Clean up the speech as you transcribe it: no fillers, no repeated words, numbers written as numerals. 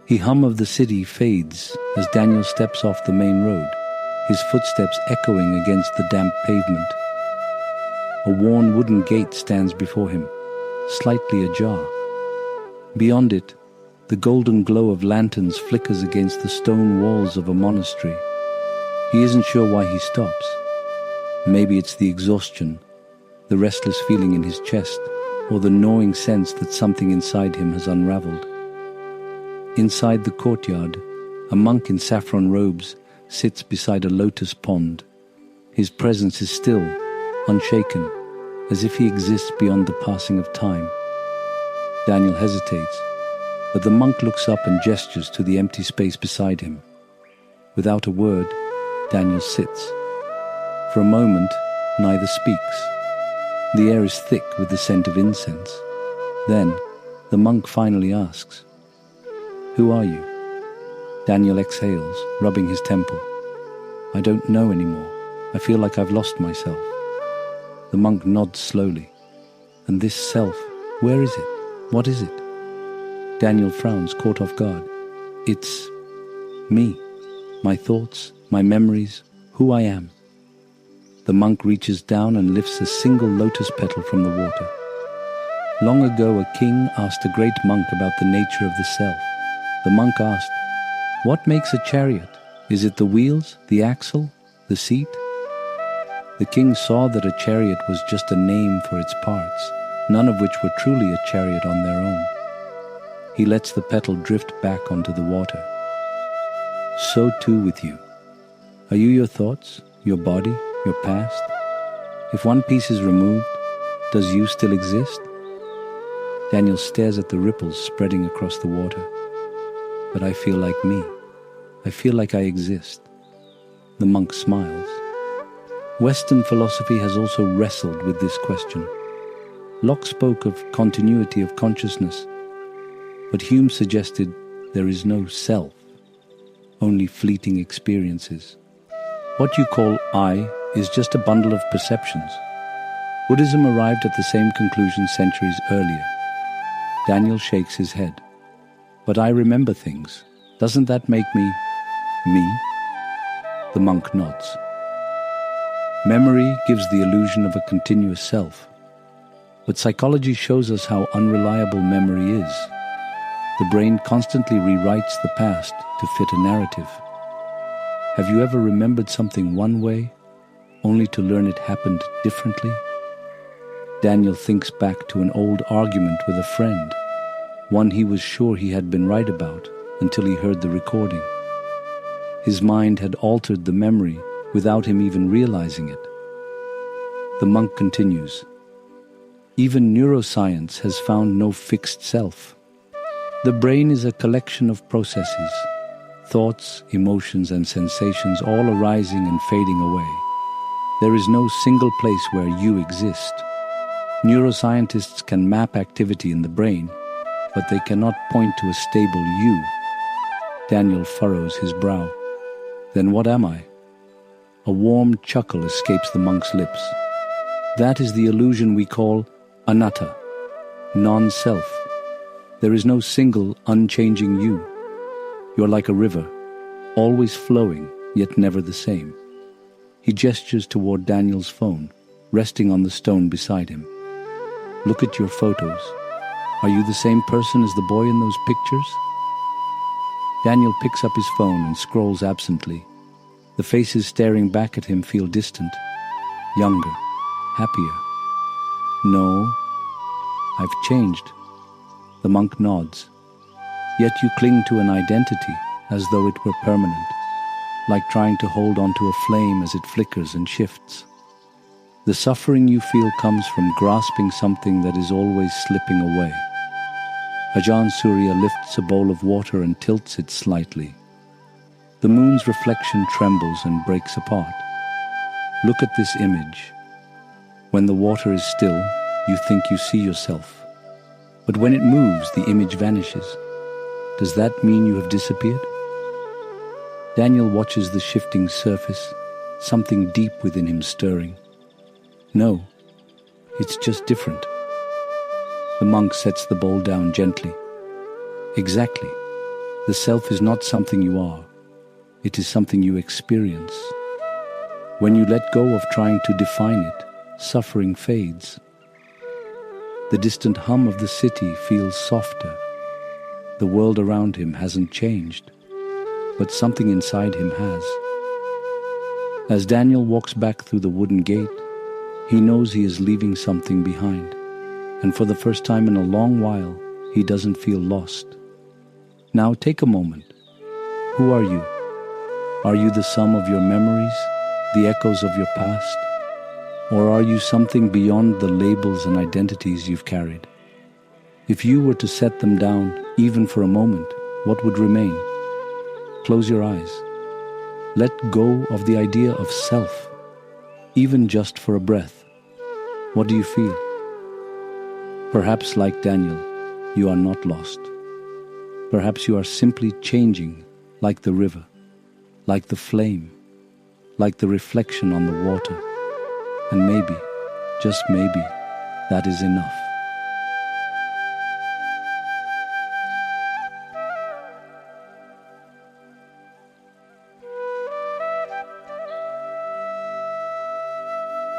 The hum of the city fades as Daniel steps off the main road, his footsteps echoing against the damp pavement. A worn wooden gate stands before him, slightly ajar. Beyond it, the golden glow of lanterns flickers against the stone walls of a monastery. He isn't sure why he stops. Maybe it's the exhaustion, the restless feeling in his chest, or the gnawing sense that something inside him has unraveled. Inside the courtyard, a monk in saffron robes sits beside a lotus pond. His presence is still, unshaken, as if he exists beyond the passing of time. Daniel hesitates, but the monk looks up and gestures to the empty space beside him. Without a word, Daniel sits. For a moment, neither speaks. The air is thick with the scent of incense. Then, the monk finally asks, "Who are you?" Daniel exhales, rubbing his temple. "I don't know anymore. I feel like I've lost myself." The monk nods slowly. "And this self, where is it? What is it?" Daniel frowns, caught off guard. "It's me, my thoughts, my memories, who I am." The monk reaches down and lifts a single lotus petal from the water. Long ago, a king asked a great monk about the nature of the self. The monk asked, "What makes a chariot? Is it the wheels, the axle, the seat?" The king saw that a chariot was just a name for its parts, none of which were truly a chariot on their own. He lets the petal drift back onto the water. So too with you. Are you your thoughts, your body, your past? If one piece is removed, does you still exist? Daniel stares at the ripples spreading across the water. "But I feel like me. I feel like I exist." The monk smiles. Western philosophy has also wrestled with this question. Locke spoke of continuity of consciousness, but Hume suggested there is no self, only fleeting experiences. What you call I is just a bundle of perceptions. Buddhism arrived at the same conclusion centuries earlier. Daniel shakes his head. "But I remember things. Doesn't that make me me?" The monk nods. Memory gives the illusion of a continuous self. But psychology shows us how unreliable memory is. The brain constantly rewrites the past to fit a narrative. Have you ever remembered something one way, only to learn it happened differently? Daniel thinks back to an old argument with a friend, one he was sure he had been right about until he heard the recording. His mind had altered the memory without him even realizing it. The monk continues, "Even neuroscience has found no fixed self. The brain is a collection of processes, thoughts, emotions, and sensations all arising and fading away. There is no single place where you exist. Neuroscientists can map activity in the brain, but they cannot point to a stable you." Daniel furrows his brow. "Then what am I?" A warm chuckle escapes the monk's lips. "That is the illusion we call Anatta, non-self. There is no single, unchanging you. You're like a river, always flowing, yet never the same." He gestures toward Daniel's phone, resting on the stone beside him. "Look at your photos. Are you the same person as the boy in those pictures?" Daniel picks up his phone and scrolls absently. The faces staring back at him feel distant, younger, happier. "No, I've changed." The monk nods. "Yet you cling to an identity as though it were permanent, like trying to hold on to a flame as it flickers and shifts. The suffering you feel comes from grasping something that is always slipping away." Ajahn Suriya lifts a bowl of water and tilts it slightly. The moon's reflection trembles and breaks apart. Look at this image. When the water is still, you think you see yourself. But when it moves, the image vanishes. Does that mean you have disappeared? Daniel watches the shifting surface, something deep within him stirring. No, it's just different. The monk sets the bowl down gently. Exactly. The self is not something you are. It is something you experience. When you let go of trying to define it, suffering fades. The distant hum of the city feels softer. The world around him hasn't changed, but something inside him has. As Daniel walks back through the wooden gate, he knows he is leaving something behind, and for the first time in a long while, he doesn't feel lost. Now take a moment. Who are you? Are you the sum of your memories, the echoes of your past? Or are you something beyond the labels and identities you've carried? If you were to set them down, even for a moment, what would remain? Close your eyes. Let go of the idea of self, even just for a breath. What do you feel? Perhaps, like Daniel, you are not lost. Perhaps you are simply changing, like the river, like the flame, like the reflection on the water. And maybe, just maybe, that is enough.